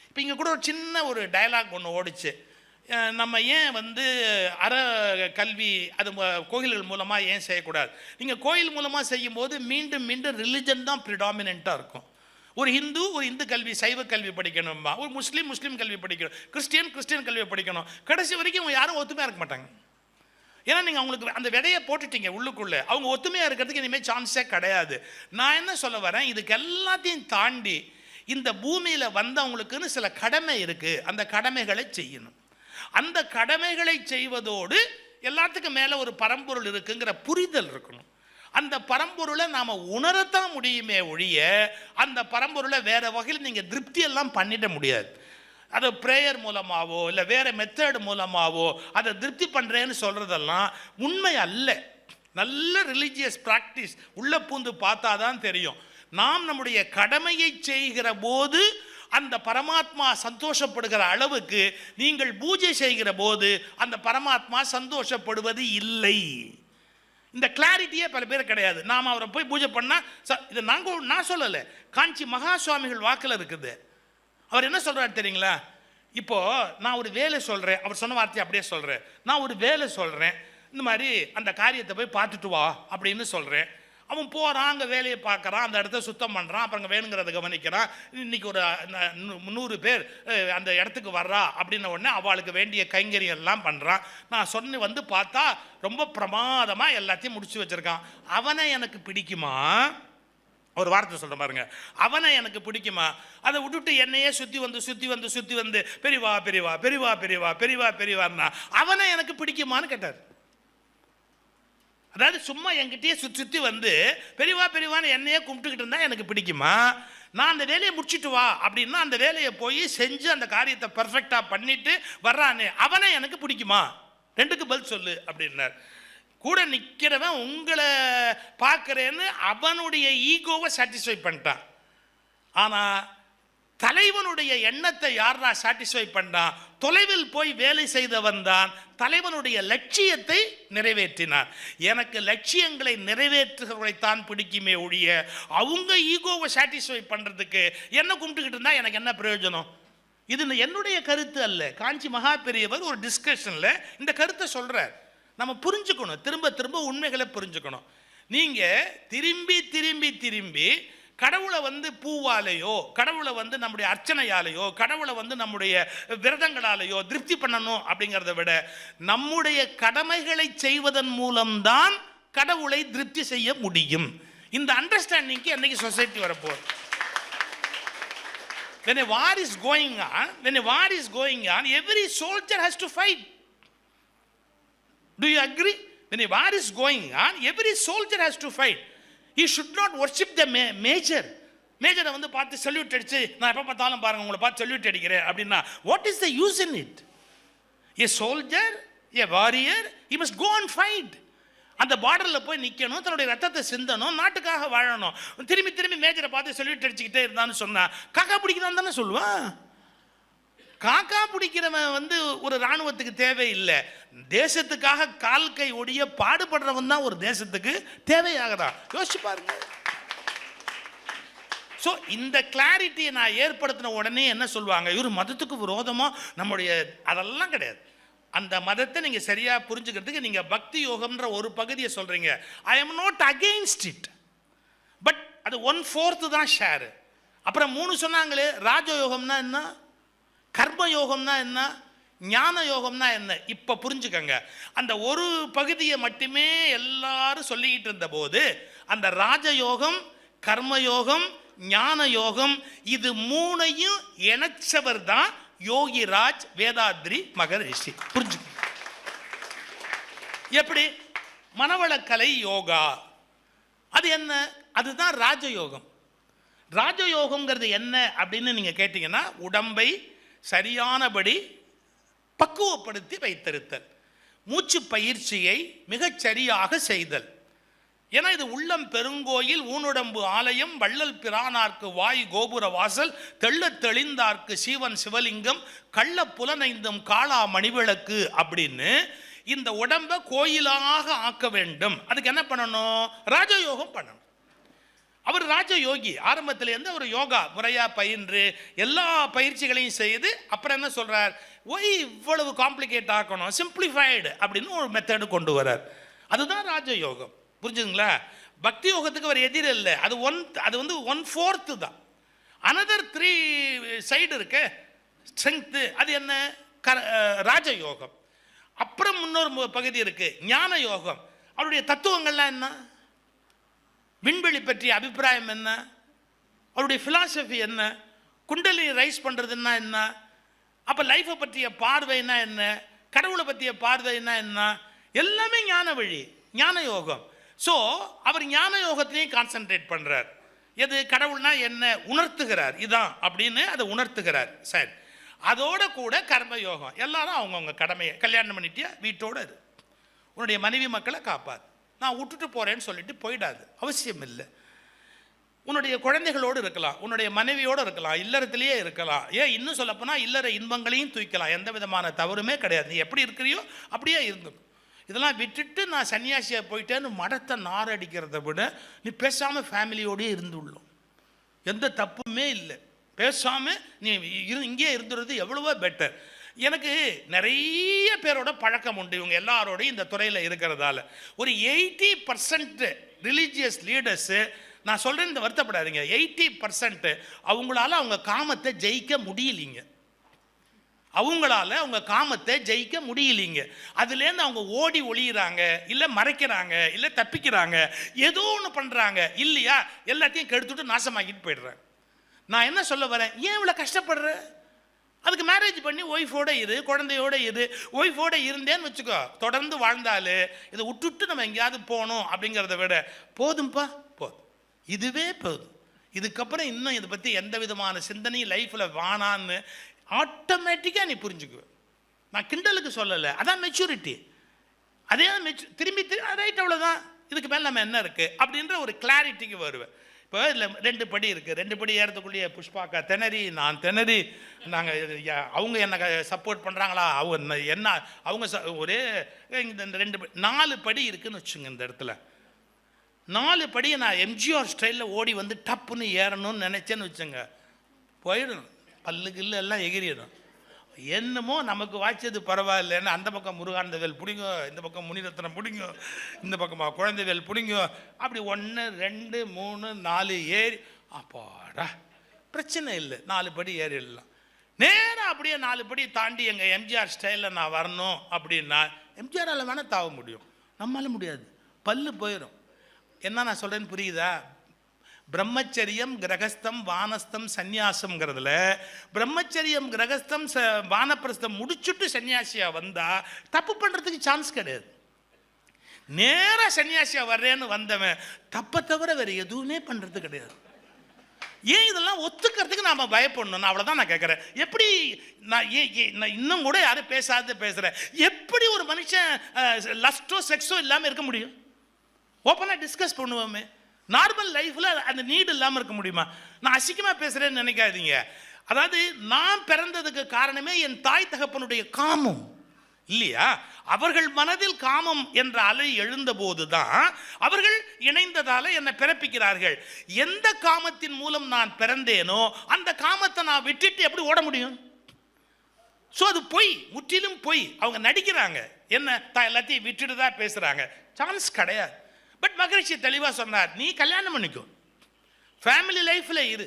இப்போ இங்கே கூட ஒரு சின்ன ஒரு டயலாக் ஒன்று ஓடிச்சு. நம்ம ஏன் வந்து கல்வி அது கோயில்கள் மூலமாக ஏன் செய்யக்கூடாது? நீங்கள் கோயில் மூலமாக செய்யும்போது மீண்டும் மீண்டும் ரிலிஜன் தான் ப்ரிடாமினண்ட்டாக இருக்கும். ஒரு இந்து கல்வி, சைவ கல்வி படிக்கணும்பா, ஒரு முஸ்லீம் கல்வி படிக்கணும், கிறிஸ்டியன் கல்வியை படிக்கணும். கடைசி வரைக்கும் அவங்க யாரும் ஒத்துமையாக இருக்க மாட்டாங்க. ஏன்னா நீங்கள் அவங்களுக்கு அந்த விதையை போட்டுட்டீங்க உள்ளுக்குள்ளே. அவங்க ஒத்துமையாக இருக்கிறதுக்கு இனிமேல் சான்ஸே கிடையாது. நான் என்ன சொல்ல வரேன், இதுக்கு எல்லாத்தையும் தாண்டி இந்த பூமியில் வந்தவங்களுக்குன்னு சில கடமை இருக்குது. அந்த கடமைகளை செய்யணும். அந்த கடமைகளை செய்வதோடு எல்லாத்துக்கும் மேலே ஒரு பரம்பொருள் இருக்குங்கிற புரிதல் இருக்கணும். அந்த பரம்பொருளை நாம் உணரத்தான் முடியுமே ஒழிய அந்த பரம்பொருளை வேறு வகையில் நீங்கள் திருப்தியெல்லாம் பண்ணிட முடியாது. அதை ப்ரேயர் மூலமாகவோ இல்லை வேறு மெத்தட் மூலமாகவோ அதை திருப்தி பண்ணுறேன்னு சொல்கிறதெல்லாம் உண்மை அல்ல. நல்ல ரிலீஜியஸ் ப்ராக்டிஸ் உள்ளே பூந்து பார்த்தா தான் தெரியும். நாம் நம்முடைய கடமையை செய்கிற போது அந்த பரமாத்மா சந்தோஷப்படுகிற அளவுக்கு நீங்கள் பூஜை செய்கிற போது அந்த பரமாத்மா சந்தோஷப்படுவது இல்லை. இந்த கிளாரிட்டியே பல பேர் கிடையாது. நாம் அவரை போய் பூஜை பண்ணால் இதை நான் சொல்லலை, காஞ்சி மகா சுவாமிகள் வாக்கில் இருக்குது. அவர் என்ன சொல்கிறார் தெரியுங்களா? இப்போது நான் ஒரு வேலை சொல்கிறேன், அவர் சொன்ன வார்த்தையை அப்படியே சொல்கிறேன். நான் ஒரு வேலை சொல்கிறேன், இந்த மாதிரி அந்த காரியத்தை போய் பார்த்துட்டு வா அப்படின்னு சொல்கிறேன். அவன் போகிறான், அங்கே வேலையை பார்க்குறான், அந்த இடத்த சுத்தம் பண்ணுறான், அப்புறம் அங்கே வேணுங்கிறத கவனிக்கிறான். இன்றைக்கி ஒரு 100 பேர் அந்த இடத்துக்கு வர்றா அப்படின்ன உடனே அவளுக்கு வேண்டிய கைங்கரியெல்லாம் பண்ணுறான். நான் சொன்ன வந்து பார்த்தா ரொம்ப பிரமாதமாக எல்லாத்தையும் முடிச்சு வச்சுருக்கான். அவனை எனக்கு பிடிக்குமா? ஒரு வார்த்தை சொல்ற பாருங்க, அவனை எனக்கு பிடிக்குமா? அதை விட்டுட்டு என்னையே சுற்றி வந்து பெரியவா அவனை எனக்கு பிடிக்குமான்னு கேட்டார். அதாவது சும்மா என்கிட்டயே சுற்றி வந்து பெரியவான்னு என்னையே கும்பிட்டுக்கிட்டு இருந்தா எனக்கு பிடிக்குமா? நான் அந்த வேலையை முடிச்சுட்டு வா அப்படின்னா அந்த வேலையை போய் செஞ்சு அந்த காரியத்தை பர்ஃபெக்டாக பண்ணிட்டு வர்றானே அவனை எனக்கு பிடிக்குமா? ரெண்டுக்கு பதில் சொல்லு அப்படின்னார். கூட நிற்கிறவன் உங்களை பார்க்குறேன்னு அவனுடைய ஈகோவை சாட்டிஸ்ஃபை பண்ணிட்டான். ஆனால் தலைவனுடைய எண்ணத்தை யாரா சாட்டிஸ்ஃபை பண்ணான்? தொலைவில் போய் வேலை செய்தவன் தான் தலைவனுடைய லட்சியத்தை நிறைவேற்றினான். எனக்கு லட்சியங்களை நிறைவேற்றுகிறவரைத்தான் பிடிக்குமே ஒழிய அவங்க ஈகோவை சாட்டிஸ்ஃபை பண்ணுறதுக்கு என்ன கும்பிட்டுக்கிட்டு இருந்தால் எனக்கு என்ன பிரயோஜனம்? இது என்னுடைய கருத்து அல்ல. காஞ்சி மகா பெரியவர் ஒரு டிஸ்கஷனில் இந்த கருத்தை சொல்கிறார். நம்ம புரிஞ்சுக்கணும், திரும்ப உண்மைகளை புரிஞ்சுக்கணும். நீங்கள் திரும்பி கடவுளை வந்து பூவாலேயோ, கடவுளை வந்து நம்முடைய அர்ச்சனையாலேயோ, கடவுளை வந்து நம்முடைய விரதங்களாலேயோ திருப்தி பண்ணணும் அப்படிங்கிறத விட நம்முடைய கடமைகளை செய்வதன் மூலம்தான் கடவுளை திருப்தி செய்ய முடியும். இந்த அண்டர்ஸ்டாண்டிங்க்கு என்னைக்கு சொசைட்டி வரப்போகுது? When a war is going on, every soldier has to fight. Do you agree? When a war is going on, every soldier has to fight. He should not worship the major. மேஜரை வந்து பார்த்து salute அடிச்சு, நான் எப்போ பார்த்தாலும் பாருங்க உங்களை பார்த்து salute அடிக்கிறேன் அப்படின்னா what is the use in it? A soldier, a warrior, he must go and fight. அந்த பார்டரில் போய் நிற்கணும், தன்னுடைய ரத்தத்தை சிந்தணும், நாட்டுக்காக வாழணும். திரும்பி மேஜரை பார்த்து சல்யூட் அடிச்சுக்கிட்டே இருந்தான்னு சொன்னா காக்கா பிடிக்கிறான்னு தானே சொல்லுவான். காக்கா பிடிக்கிறவன் வந்து ஒரு இராணுவத்துக்கு தேவையில்லை. தேசத்துக்காக கால் கை ஒடிய பாடுபடுறவன் தான் ஒரு தேசத்துக்கு தேவையாகதான். யோசிச்சு பாருங்க. ஸோ இந்த கிளாரிட்டியை நான் ஏற்படுத்தின உடனே என்ன சொல்லுவாங்க, இவர் மதத்துக்கு விரோதமாக நம்முடைய அதெல்லாம் கிடையாது. அந்த மதத்தை நீங்கள் சரியாக புரிஞ்சுக்கிறதுக்கு நீங்கள் பக்தி யோகம்ன்ற ஒரு பகுதியை சொல்கிறீங்க. I am not against it, but அது 1/4 தான் ஷேரு. அப்புறம் 3 சொன்னாங்களே, ராஜயோகம்னா என்ன, கர்மயோகம்னா என்ன, ஞான யோகம்னா என்ன? இப்போ புரிஞ்சுக்கங்க. அந்த ஒரு பகுதியை மட்டுமே எல்லாரும் சொல்லிக்கிட்டு இருந்த போது அந்த ராஜயோகம், கர்மயோகம், ஞான யோகம் இது 3ஐயும் இணைச்சவர் தான் யோகிராஜ் வேதாத்ரி மகரிஷி. புரிஞ்சு எப்படி? மனவளக்கலை யோகா அது என்ன? அதுதான் ராஜயோகம். ராஜயோகம்ங்கிறது என்ன அப்படின்னு நீங்க கேட்டீங்கன்னா, உடம்பை சரியானபடி பக்குவப்படுத்தி வைத்திருத்தல், மூச்சு பயிற்சியை மிகச்சரியாக செய்தல். ஏன்னா இது உள்ளம் பெருங்கோயில், ஊனுடம்பு ஆலயம், வள்ளல் பிரானார்க்கு வாய் கோபுர வாசல், தெள்ள தெளிந்தார்க்கு சீவன் சிவலிங்கம், கள்ள புலனைந்தும் காளா மணிவிளக்கு அப்படின்னு இந்த உடம்பை கோயிலாக ஆக்க வேண்டும். அதுக்கு என்ன பண்ணணும்? ராஜயோகம் பண்ணணும். அவர் ராஜயோகி. ஆரம்பத்திலேருந்து அவர் யோகா முறையாக பயின்று எல்லா பயிற்சிகளையும் செய்து அப்புறம் என்ன சொல்கிறார்? ஒய் இவ்வளவு காம்ப்ளிகேட் ஆக்கணும், சிம்பிளிஃபைடு அப்படின்னு ஒரு மெத்தடு கொண்டு வரார். அதுதான் ராஜயோகம். புரிஞ்சுங்களா? பக்தி யோகத்துக்கு அவர் எதிர் இல்லை. அது வந்து 1/4 தான். அனதர் 3 சைடு இருக்கு ஸ்ட்ரென்த்து. அது என்ன? ராஜயோகம். அப்புறம் இன்னொரு பகுதி இருக்கு ஞான யோகம். அவருடைய தத்துவங்கள்லாம் என்ன? விண்வெளி பற்றிய அபிப்பிராயம் என்ன? அவருடைய ஃபிலாசபி என்ன? குண்டலி ரைஸ் பண்ணுறதுன்னா என்ன? அப்போ லைஃப்பை பற்றிய பார்வைன்னா என்ன? கடவுளை பற்றிய பார்வைன்னா என்ன? எல்லாமே ஞான வழி, ஞான யோகம். ஸோ அவர் ஞான யோகத்திலையும் கான்சென்ட்ரேட் பண்ணுறார். எது? கடவுள்னா என்ன உணர்த்துகிறார், இதான் அப்படின்னு அதை உணர்த்துகிறார். சரி, அதோட கூட கர்மயோகம். எல்லாரும் அவங்கவுங்க கடமையை. கல்யாணம் பண்ணிட்டியா, வீட்டோடு இரு, உன்னுடைய மனைவி மக்களை காப்பாது, நான் விட்டுட்டு போகிறேன்னு சொல்லிட்டு போயிடாது, அவசியம் இல்லை. உன்னுடைய குழந்தைகளோடு இருக்கலாம், உன்னுடைய மனைவியோடு இருக்கலாம், இல்லறத்திலேயே இருக்கலாம். ஏன் இன்னும் சொல்லப்போனால் இல்லற இன்பங்களையும் தூக்கலாம். எந்த விதமான தவறுமே கிடையாது. நீ எப்படி இருக்கிறியோ அப்படியே இருந்துக்கும். இதெல்லாம் விட்டுட்டு நான் சன்னியாசியாக போயிட்டேன்னு மடத்தை நாரடிக்கிறத விட நீ பேசாமல் ஃபேமிலியோடயே இருந்துள்ளோம், எந்த தப்புமே இல்லை. பேசாமல் நீ இங்கே இருந்துறது எவ்வளவோ பெட்டர். எனக்கு நிறைய பேரோட பழக்கம் உண்டு, இவங்க எல்லாரோடையும் இந்த துறையில் இருக்கிறதால. ஒரு 80% ரிலீஜியஸ் லீடர்ஸு, நான் சொல்கிறேன், இந்த வருத்தப்படாதீங்க, 80% அவங்களால அவங்க காமத்தை ஜெயிக்க முடியலிங்க. அவங்களால அவங்க காமத்தை ஜெயிக்க முடியலிங்க. அதுலேருந்து அவங்க ஓடி ஒளியிறாங்க, இல்லை மறைக்கிறாங்க, இல்லை தப்பிக்கிறாங்க, ஏதோ ஒன்று பண்ணுறாங்க இல்லையா, எல்லாத்தையும் கெடுத்துட்டு நாசமாக்கிட்டு போயிடுறாங்க. நான் என்ன சொல்ல வரேன்? ஏன் இவ்வளோ கஷ்டப்படுற? அதுக்கு மேரேஜ் பண்ணி ஒய்ஃபோட இரு, குழந்தையோட இரு. ஒய்ஃபோட இருந்தேன்னு வச்சுக்கோ, தொடர்ந்து வாழ்ந்தால் இதை விட்டுட்டு நம்ம எங்கேயாவது போகணும் அப்படிங்கிறத விட போதும்பா, போதும், இதுவே போதும், இதுக்கப்புறம் இன்னும் இதை பற்றி எந்த விதமான சிந்தனையும் லைஃப்பில் வானான்னு ஆட்டோமேட்டிக்காக நீ புரிஞ்சுக்குவ. நான் கிண்டலுக்கு சொல்லலை, அதான் மெச்சூரிட்டி. அதே திரும்பி ரைட், அவ்வளோதான், இதுக்கு மேலே நம்ம என்ன இருக்குது அப்படின்ற ஒரு கிளாரிட்டிக்கு வருவேன். இப்போ இதில் 2 படி இருக்குது. 2 படி ஏறதுக்குள்ளேயே புஷ்பாக்கா திணறி, நான் திணறி, நாங்கள் அவங்க என்ன சப்போர்ட் பண்ணுறாங்களா, அவங்க என்ன, அவங்க ஒரே இந்த 4 படி இருக்குதுன்னு வச்சுங்க. இந்த இடத்துல 4 படியை நான் எம்ஜிஆர் ஸ்டைலில் ஓடி வந்து டப்புன்னு ஏறணும்னு நினச்சேன்னு வச்சுங்க, போயிடணும், பல்லுக்கு எல்லாம் எகிரிடும். என்னமோ நமக்கு வாய்ச்சது பரவாயில்லைன்னு அந்த பக்கம் முருகானந்தவேல் பிடிங்க, இந்த பக்கம் முனிரத்னம் பிடிங்க, இந்த பக்கமாக குழந்தைவேல் பிடிங்க, அப்படி 1 2 3 4 ஏறி அப்பாடா பிரச்சனை இல்லை, 4 படி ஏறிடலாம். நேராக அப்படியே 4 படி தாண்டி எங்கள் எம்ஜிஆர் ஸ்டைலில் நான் வரணும் அப்படின்னா எம்ஜிஆரால் வேணால் தாவ முடியும், நம்மளால முடியாது, பல்லு போயிடும். என்ன நான் சொல்கிறேன்னு புரியுதா? பிரம்மச்சரியம், கிரகஸ்தம், வானஸ்தம், சந்நியாசம்ங்கிறதுல பிரம்மச்சரியம், கிரகஸ்தம், வானப்பிரஸ்தம் முடிச்சுட்டு சன்னியாசியாக வந்தால் தப்பு பண்ணுறதுக்கு சான்ஸ் கிடையாது. நேராக சன்னியாசியாக வர்றேன்னு வந்தவன் தப்பை தவிர வேறு எதுவுமே பண்ணுறது கிடையாது. ஏன் இதெல்லாம் ஒத்துக்கிறதுக்கு நாம் பயப்படணும்? நான் அவ்வளோதான் நான் கேட்குறேன். எப்படி நான் இன்னும் கூட யாரும் பேசுகிறேன், எப்படி ஒரு மனுஷன் லஸ்டோ செக்ஸோ இல்லாமல் இருக்க முடியும்? ஓப்பனாக டிஸ்கஸ் பண்ணுவோமே. நார்மல் லைஃப்பில் அந்த நீடு இல்லாமல் இருக்க முடியுமா? நான் அசிங்கமாக பேசுகிறேன்னு நினைக்காதீங்க. அதாவது நான் பிறந்ததுக்கு காரணமே என் தாய் தகப்பனுடைய காமம் இல்லையா? அவர்கள் மனதில் காமம் என்ற அலை எழுந்தபோது தான் அவர்கள் இணைந்ததால் என்னை பிறப்பிக்கிறார்கள். எந்த காமத்தின் மூலம் நான் பிறந்தேனோ அந்த காமத்தை நான் விட்டுட்டு எப்படி ஓட முடியும்? ஸோ அது பொய், முற்றிலும் பொய். அவங்க நடிக்கிறாங்க, என்ன எல்லாத்தையும் விட்டுட்டு தான் பேசுகிறாங்க, சான்ஸ் கிடையாது. பட் மகரிஷி தெளிவாக சொன்னார், நீ கல்யாணம் பண்ணிக்கோ, ஃபேமிலி லைஃப்பில் இரு,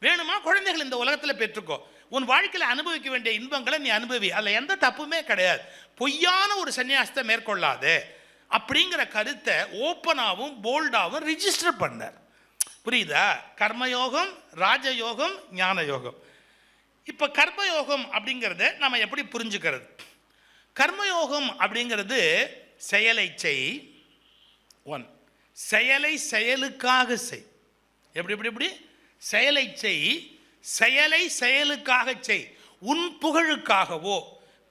வேணுமா குழந்தைகள் இந்த உலகத்தில் பெற்றுக்கோ, உன் வாழ்க்கையில் அனுபவிக்க வேண்டிய இன்பங்களை நீ அனுபவி, அதில் எந்த தப்புமே கிடையாது, பொய்யான ஒரு சன்னியாசத்தை மேற்கொள்ளாதே அப்படிங்கிற கருத்தை ஓப்பனாகவும் போல்டாகவும் ரிஜிஸ்டர் பண்ணார். புரியுதா? கர்மயோகம், ராஜயோகம், ஞான யோகம். இப்போ கர்மயோகம் அப்படிங்கிறத நம்ம எப்படி புரிஞ்சுக்கிறது? கர்மயோகம் அப்படிங்கிறது செயலை செய், செயலை செயலுக்காக செய். எப்படி எப்படி எப்படி? செயலை செய், செயலை செயலுக்காக செய். உன் புகழுக்காகவோ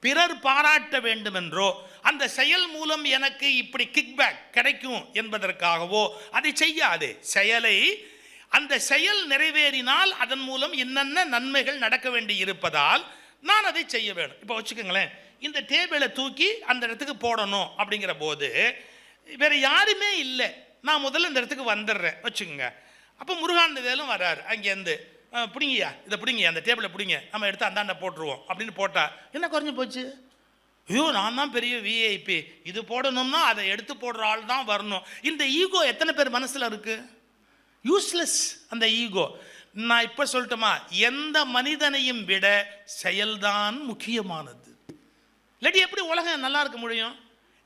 பிறர் பாராட்ட வேண்டும் என்றோ அந்த செயல் மூலம் எனக்கு இப்படி கிக்பேக் கிடைக்கும் என்பதற்காகவோ அதை செய்யாதே. செயலை, அந்த செயல் நிறைவேறினால் அதன் மூலம் என்னென்ன நன்மைகள் நடக்க வேண்டி இருப்பதால் நான் அதை செய்ய வேணும். இப்போ வச்சுக்கோங்களேன், இந்த டேபிளை தூக்கி அந்த இடத்துக்கு போடணும் அப்படிங்கிற போது வேற யாருமே இல்லை, நான் முதல்ல இந்த இடத்துக்கு வந்துடுறேன் வச்சுக்கோங்க. அப்போ முருகானந்த வேலும் வர்றாரு அங்கேருந்து, பிடிங்கய்யா இதை பிடிங்கய்யா, அந்த டேபிளை பிடிங்க, நம்ம எடுத்து அந்தாண்ட போட்டுருவோம் அப்படின்னு போட்டா என்ன குறைஞ்சி போச்சு? ஐயோ நான் தான் பெரிய விஐபி, இது போடணும்னா அதை எடுத்து போடுற ஆள் தான் வரணும். இந்த ஈகோ எத்தனை பேர் மனசில் இருக்கு? யூஸ்லெஸ் அந்த ஈகோ. நான் இப்போ சொல்லட்டுமா, எந்த மனிதனையும் விட செயல்தான் முக்கியமானது. இல்லாட்டி எப்படி உலகம் நல்லா இருக்க முடியும்?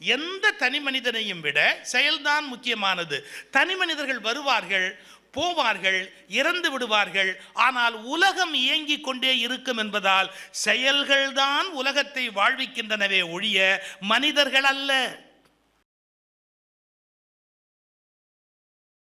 எந்த தனி மனிதனையும் விட செயல்தான் முக்கியமானது. தனி மனிதர்கள் வருவார்கள், போவார்கள், இறந்து விடுவார்கள், ஆனால் உலகம் இயங்கிக் கொண்டே இருக்கும் என்பதால் செயல்கள்தான் உலகத்தை வாழ்விக்கின்றனவே ஒழிய மனிதர்கள் அல்ல.